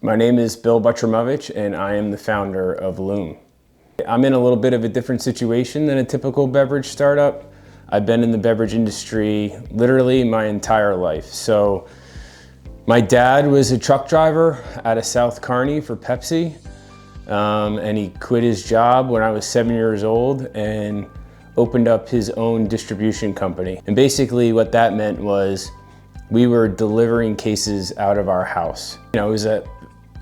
My name is Bill Butrymowicz, and I am the founder of Loom. I'm in a little bit of a different situation than a typical beverage startup. I've been in the beverage industry literally my entire life. So my dad was a truck driver out of South Kearney for Pepsi, and he quit his job when I was 7 years old and opened up his own distribution company. And basically what that meant was we were delivering cases out of our house. It was a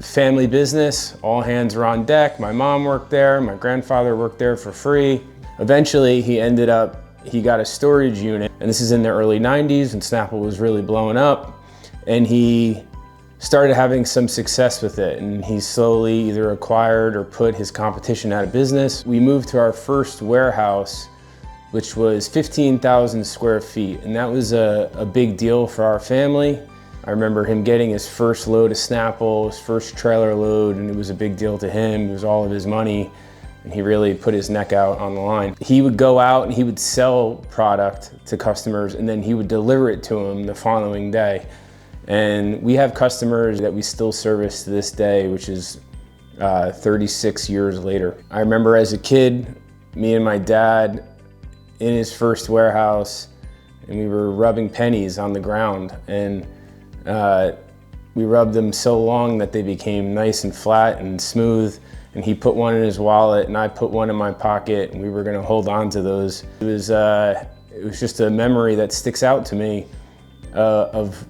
family business, all hands were on deck. My mom worked there, my grandfather worked there for free. Eventually he got a storage unit, and this is in the early 90s when Snapple was really blowing up, and he started having some success with it, and he slowly either acquired or put his competition out of business. We moved to our first warehouse, which was 15,000 square feet, and that was a big deal for our family. I remember him getting his first load of Snapple, his first trailer load, and it was a big deal to him. It was all of his money, and he really put his neck out on the line. He would go out and he would sell product to customers, and then he would deliver it to them the following day. And we have customers that we still service to this day, which is 36 years later. I remember as a kid, me and my dad in his first warehouse, and we were rubbing pennies on the ground, and we rubbed them so long that they became nice and flat and smooth, and he put one in his wallet and I put one in my pocket, and we were gonna hold on to those. It was just a memory that sticks out to me of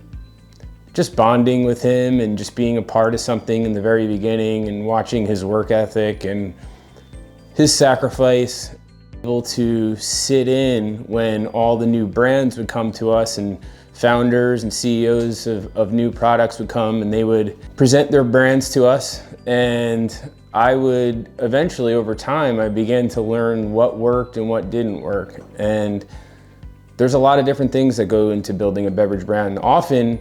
just bonding with him and just being a part of something in the very beginning and watching his work ethic and his sacrifice. Able to sit in when all the new brands would come to us, and founders and CEOs of new products would come and they would present their brands to us, and I would eventually, over time, I began to learn what worked and what didn't work. And there's a lot of different things that go into building a beverage brand. Often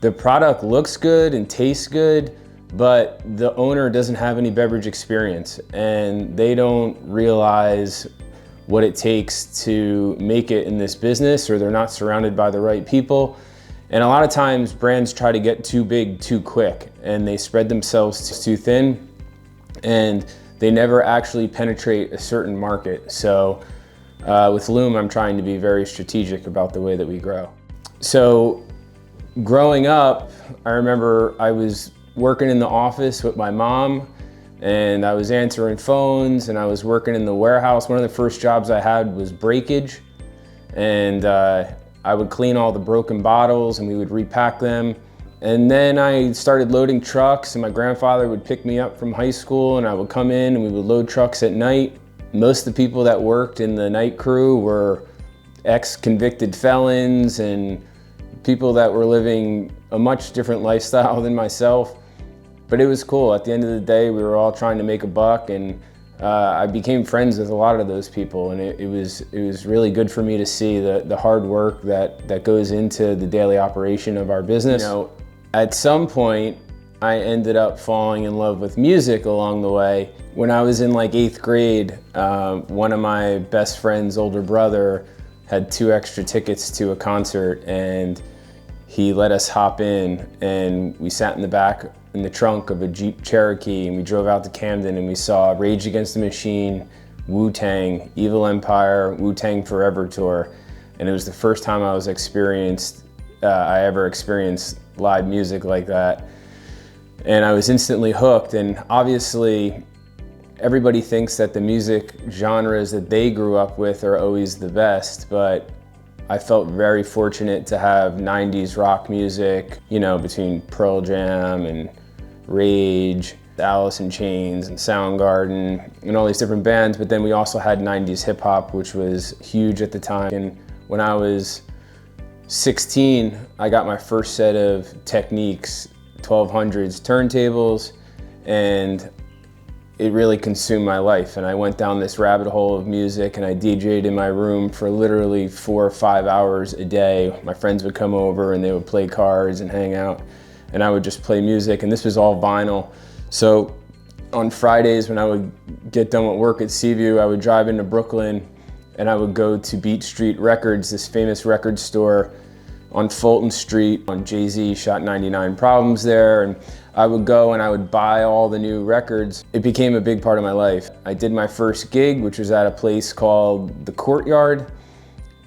the product looks good and tastes good, but the owner doesn't have any beverage experience, and they don't realize what it takes to make it in this business, or they're not surrounded by the right people. And a lot of times brands try to get too big too quick, and they spread themselves too thin, and they never actually penetrate a certain market. So with Loom, I'm trying to be very strategic about the way that we grow. So growing up, I remember I was working in the office with my mom, and I was answering phones, and I was working in the warehouse. One of the first jobs I had was breakage, and I would clean all the broken bottles and we would repack them. And then I started loading trucks, and my grandfather would pick me up from high school, and I would come in and we would load trucks at night. Most of the people that worked in the night crew were ex-convicted felons and people that were living a much different lifestyle than myself. But it was cool. At the end of the day, we were all trying to make a buck, and I became friends with a lot of those people, and it was really good for me to see the hard work that goes into the daily operation of our business. At some point, I ended up falling in love with music along the way. When I was in like 8th grade, one of my best friend's older brother had 2 extra tickets to a concert, and he let us hop in, and we sat in the back in the trunk of a Jeep Cherokee, and we drove out to Camden, and we saw Rage Against the Machine, Wu-Tang, Evil Empire, Wu-Tang Forever tour. And it was the first time I ever experienced live music like that. And I was instantly hooked, and obviously everybody thinks that the music genres that they grew up with are always the best, but I felt very fortunate to have 90s rock music, between Pearl Jam and Rage, Alice in Chains and Soundgarden, and all these different bands. But then we also had 90s hip hop, which was huge at the time. And when I was 16, I got my first set of Techniques 1200s turntables, and it really consumed my life. And I went down this rabbit hole of music, and I DJ'd in my room for literally 4 or 5 hours a day. My friends would come over and they would play cards and hang out, and I would just play music, and this was all vinyl. So on Fridays when I would get done with work at Seaview, I would drive into Brooklyn and I would go to Beat Street Records, this famous record store on Fulton Street, on Jay-Z shot 99 Problems there, and I would go and I would buy all the new records. It became a big part of my life. I did my first gig, which was at a place called The Courtyard.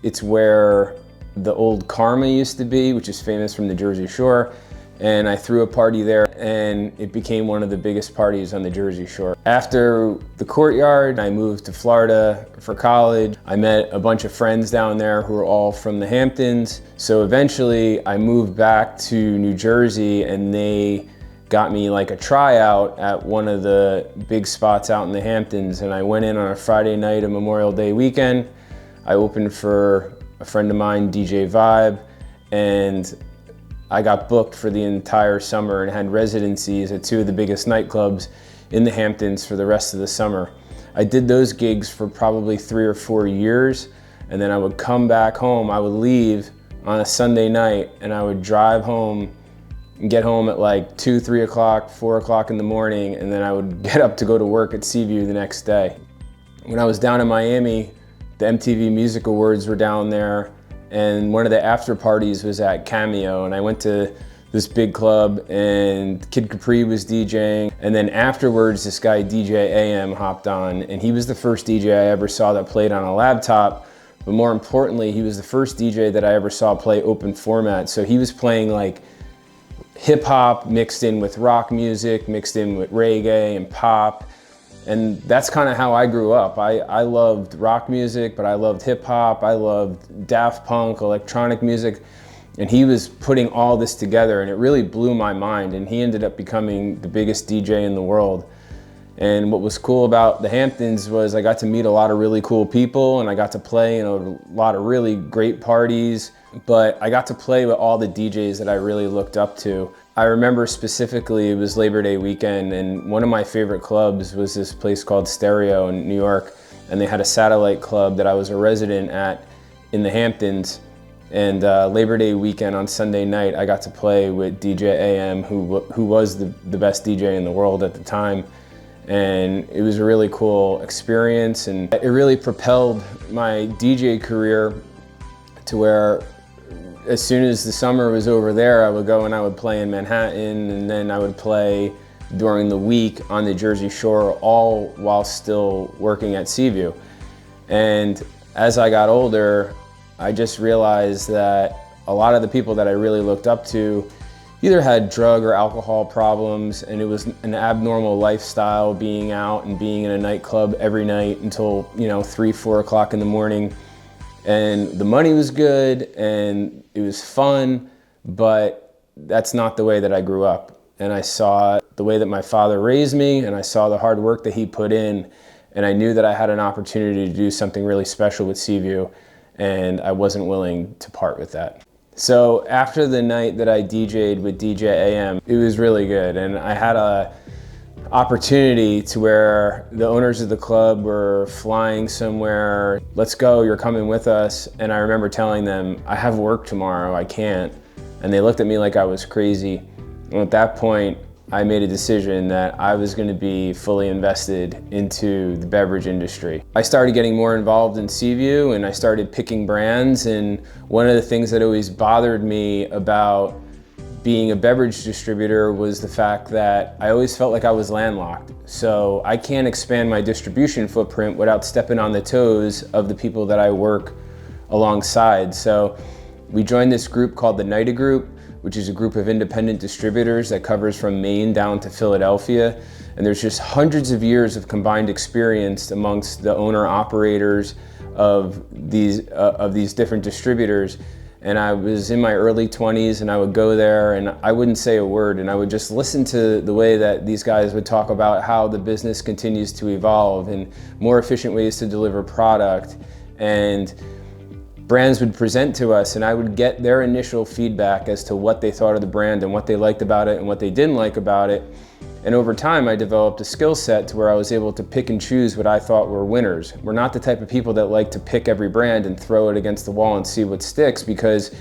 It's where the old Karma used to be, which is famous from the Jersey Shore. And I threw a party there, and it became one of the biggest parties on the Jersey Shore. After The Courtyard, I moved to Florida for college. I met a bunch of friends down there who were all from the Hamptons. So eventually I moved back to New Jersey, and they got me like a tryout at one of the big spots out in the Hamptons. And I went in on a Friday night of Memorial Day weekend. I opened for a friend of mine, DJ Vibe, and I got booked for the entire summer and had residencies at two of the biggest nightclubs in the Hamptons for the rest of the summer. I did those gigs for probably 3 or 4 years, and then I would come back home. I would leave on a Sunday night, and I would drive home and get home at like 2, 3 o'clock, 4 o'clock in the morning, and then I would get up to go to work at Seaview the next day. When I was down in Miami, the MTV Music Awards were down there, and one of the after parties was at Cameo, and I went to this big club and Kid Capri was DJing, and then afterwards this guy DJ AM hopped on, and he was the first DJ I ever saw that played on a laptop, but more importantly he was the first DJ that I ever saw play open format. So he was playing like hip hop mixed in with rock music, mixed in with reggae and pop. And that's kind of how I grew up. I loved rock music, but I loved hip hop, I loved Daft Punk, electronic music, and he was putting all this together, and it really blew my mind, and he ended up becoming the biggest DJ in the world. And what was cool about the Hamptons was I got to meet a lot of really cool people, and I got to play in a lot of really great parties, but I got to play with all the DJs that I really looked up to. I remember specifically it was Labor Day weekend, and one of my favorite clubs was this place called Stereo in New York, and they had a satellite club that I was a resident at in the Hamptons. And Labor Day weekend on Sunday night, I got to play with DJ AM, who was the best DJ in the world at the time. And it was a really cool experience, and it really propelled my DJ career to where as soon as the summer was over there, I would go and I would play in Manhattan, and then I would play during the week on the Jersey Shore, all while still working at Seaview. And as I got older, I just realized that a lot of the people that I really looked up to either had drug or alcohol problems, and it was an abnormal lifestyle being out and being in a nightclub every night until 3, 4 o'clock in the morning. And the money was good and it was fun, but that's not the way that I grew up. And I saw the way that my father raised me, and I saw the hard work that he put in, and I knew that I had an opportunity to do something really special with Seaview, and I wasn't willing to part with that. So after the night that I DJ'd with DJ AM, it was really good, and I had a opportunity to where the owners of the club were flying somewhere. Let's go, you're coming with us. And I remember telling them, I have work tomorrow, I can't. And they looked at me like I was crazy. And at that point, I made a decision that I was going to be fully invested into the beverage industry. I started getting more involved in Seaview, and I started picking brands. And one of the things that always bothered me about being a beverage distributor was the fact that I always felt like I was landlocked. So I can't expand my distribution footprint without stepping on the toes of the people that I work alongside. So we joined this group called the NITA Group, which is a group of independent distributors that covers from Maine down to Philadelphia. And there's just hundreds of years of combined experience amongst the owner-operators of these different distributors. And I was in my early 20s, and I would go there and I wouldn't say a word, and I would just listen to the way that these guys would talk about how the business continues to evolve and more efficient ways to deliver product. And brands would present to us, and I would get their initial feedback as to what they thought of the brand and what they liked about it and what they didn't like about it. And over time, I developed a skill set to where I was able to pick and choose what I thought were winners. We're not the type of people that like to pick every brand and throw it against the wall and see what sticks, because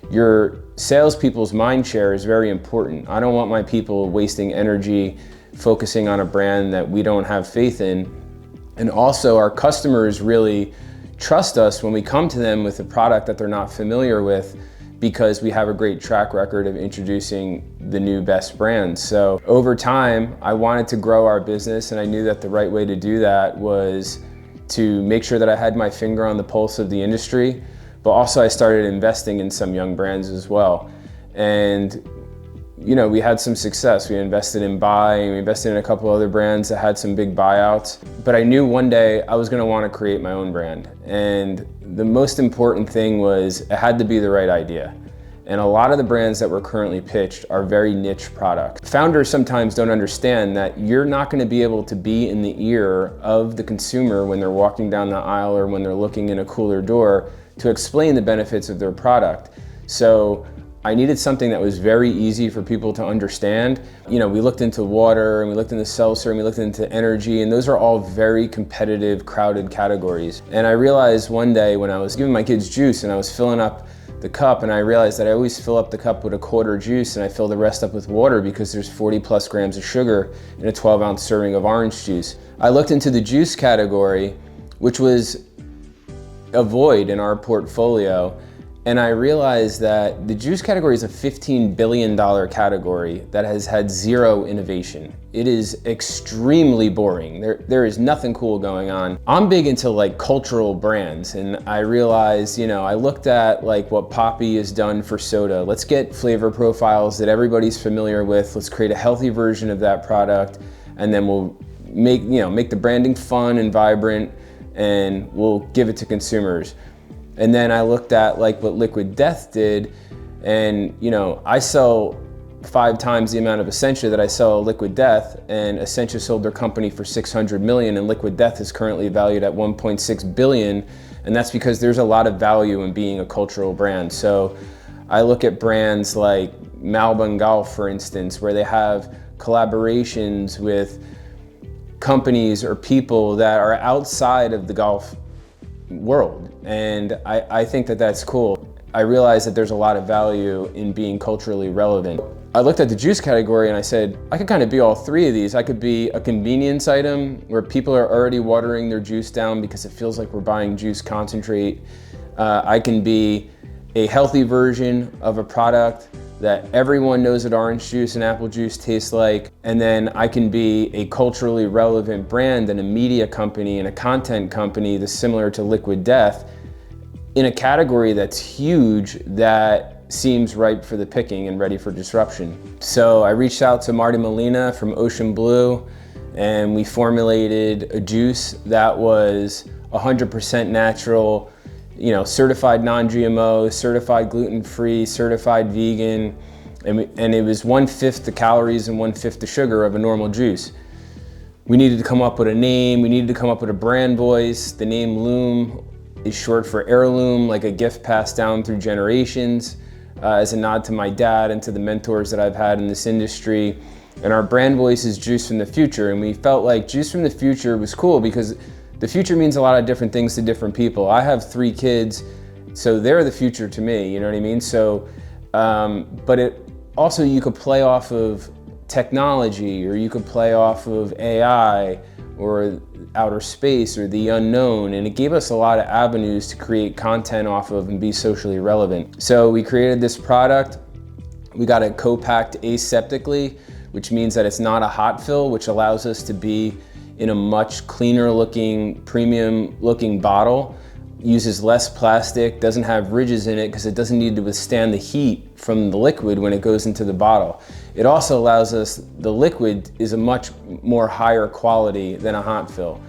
your salespeople's mind share is very important. I don't want my people wasting energy focusing on a brand that we don't have faith in. And also, our customers really trust us when we come to them with a product that they're not familiar with, because we have a great track record of introducing the new best brands. So over time, I wanted to grow our business, and I knew that the right way to do that was to make sure that I had my finger on the pulse of the industry, but also I started investing in some young brands as well. And you know, we had some success. We invested in Buy, and we invested in a couple other brands that had some big buyouts. But I knew one day I was gonna wanna create my own brand. And the most important thing was it had to be the right idea. And a lot of the brands that were currently pitched are very niche products. Founders sometimes don't understand that you're not gonna be able to be in the ear of the consumer when they're walking down the aisle or when they're looking in a cooler door to explain the benefits of their product. So I needed something that was very easy for people to understand. You know, we looked into water, and we looked into seltzer, and we looked into energy, and those are all very competitive, crowded categories. And I realized one day when I was giving my kids juice and I was filling up the cup, and I realized that I always fill up the cup with a quarter juice and I fill the rest up with water because there's 40+ grams of sugar in a 12-ounce serving of orange juice. I looked into the juice category, which was a void in our portfolio, and I realized that the juice category is a $15 billion category that has had zero innovation. It is extremely boring. There is nothing cool going on. I'm big into like cultural brands, and I realized, you know, I looked at like what Poppi has done for soda. Let's get flavor profiles that everybody's familiar with. Let's create a healthy version of that product, and then we'll make the branding fun and vibrant, and we'll give it to consumers. And then I looked at like what Liquid Death did, and you know, I sell 5 times the amount of Essentia that I sell Liquid Death, and Essentia sold their company for $600 million, and Liquid Death is currently valued at $1.6 billion, and that's because there's a lot of value in being a cultural brand. So I look at brands like Malbon Golf, for instance, where they have collaborations with companies or people that are outside of the golf world, and I think that that's cool. I realized that there's a lot of value in being culturally relevant. I looked at the juice category and I said, I could kind of be all 3 of these. I could be a convenience item where people are already watering their juice down because it feels like we're buying juice concentrate. I can be a healthy version of a product that everyone knows what orange juice and apple juice tastes like. And then I can be a culturally relevant brand and a media company and a content company that's similar to Liquid Death in a category that's huge that seems ripe for the picking and ready for disruption. So I reached out to Marty Molina from Ocean Blue, and we formulated a juice that was 100% natural, you know, certified non-GMO, certified gluten-free, certified vegan, and it was 1/5 the calories and 1/5 the sugar of a normal juice. We needed to come up with a name, we needed to come up with a brand voice. The name Loom is short for heirloom, like a gift passed down through generations, as a nod to my dad and to the mentors that I've had in this industry. And our brand voice is Juice from the Future, and we felt like Juice from the Future was cool because the future means a lot of different things to different people. I have 3 kids, so they're the future to me, you know what I mean? So, but it also, you could play off of technology, or you could play off of AI, or outer space, or the unknown, and it gave us a lot of avenues to create content off of and be socially relevant. So we created this product. We got it co-packed aseptically, which means that it's not a hot fill, which allows us to be in a much cleaner looking, premium looking bottle, uses less plastic, doesn't have ridges in it because it doesn't need to withstand the heat from the liquid when it goes into the bottle. It also allows us, the liquid is a much more higher quality than a hot fill.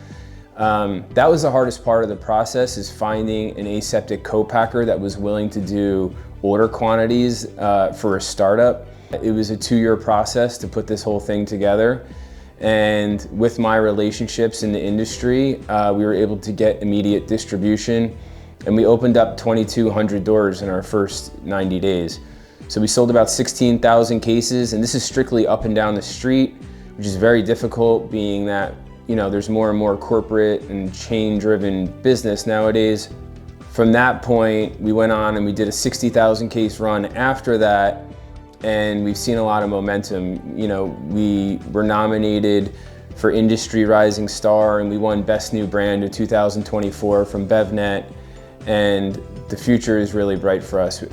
That was the hardest part of the process, is finding an aseptic co-packer that was willing to do order quantities for a startup. It was a 2-year process to put this whole thing together. And with my relationships in the industry, we were able to get immediate distribution, and we opened up 2,200 doors in our first 90 days. So we sold about 16,000 cases, and this is strictly up and down the street, which is very difficult, being that, you know, there's more and more corporate and chain-driven business nowadays. From that point, we went on and we did a 60,000 case run after that, and we've seen a lot of momentum. You know, we were nominated for Industry Rising Star, and we won Best New Brand in 2024 from BevNet, and the future is really bright for us.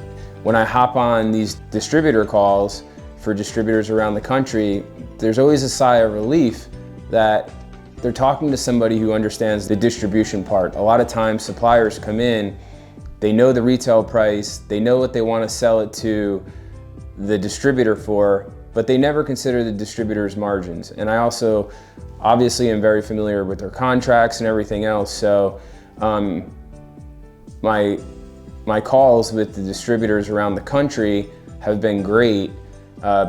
When I hop on these distributor calls for distributors around the country, there's always a sigh of relief that they're talking to somebody who understands the distribution part. A lot of times suppliers come in, they know the retail price, they know what they want to sell it to the distributor for, but they never consider the distributor's margins. And I also obviously am very familiar with their contracts and everything else. So my calls with the distributors around the country have been great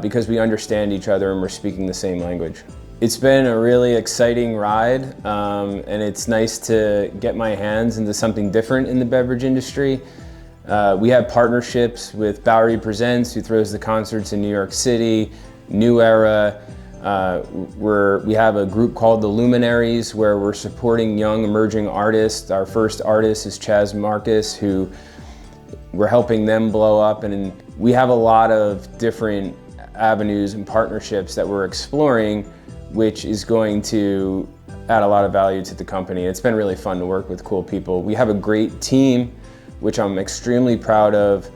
because we understand each other and we're speaking the same language. It's been a really exciting ride, and it's nice to get my hands into something different in the beverage industry. We have partnerships with Bowery Presents, who throws the concerts in New York City, New Era. We have a group called the Luminaries, where we're supporting young emerging artists. Our first artist is Chaz Marcus, who we're helping them blow up. And we have a lot of different avenues and partnerships that we're exploring, which is going to add a lot of value to the company. It's been really fun to work with cool people. We have a great team, which I'm extremely proud of,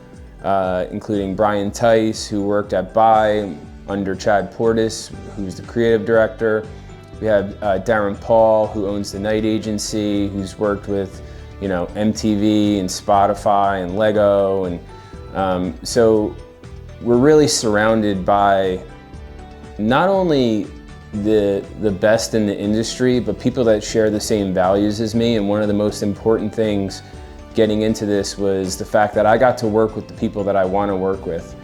including Brian Tice, who worked at Buy under Chad Portis, who's the creative director. We have Darren Paul, who owns the Night Agency, who's worked with MTV and Spotify and Lego. And so we're really surrounded by not only the best in the industry, but people that share the same values as me. And one of the most important things getting into this was the fact that I got to work with the people that I want to work with.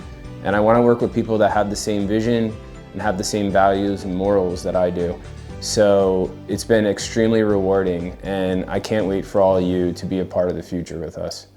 And I want to work with people that have the same vision and have the same values and morals that I do. So it's been extremely rewarding, and I can't wait for all of you to be a part of the future with us.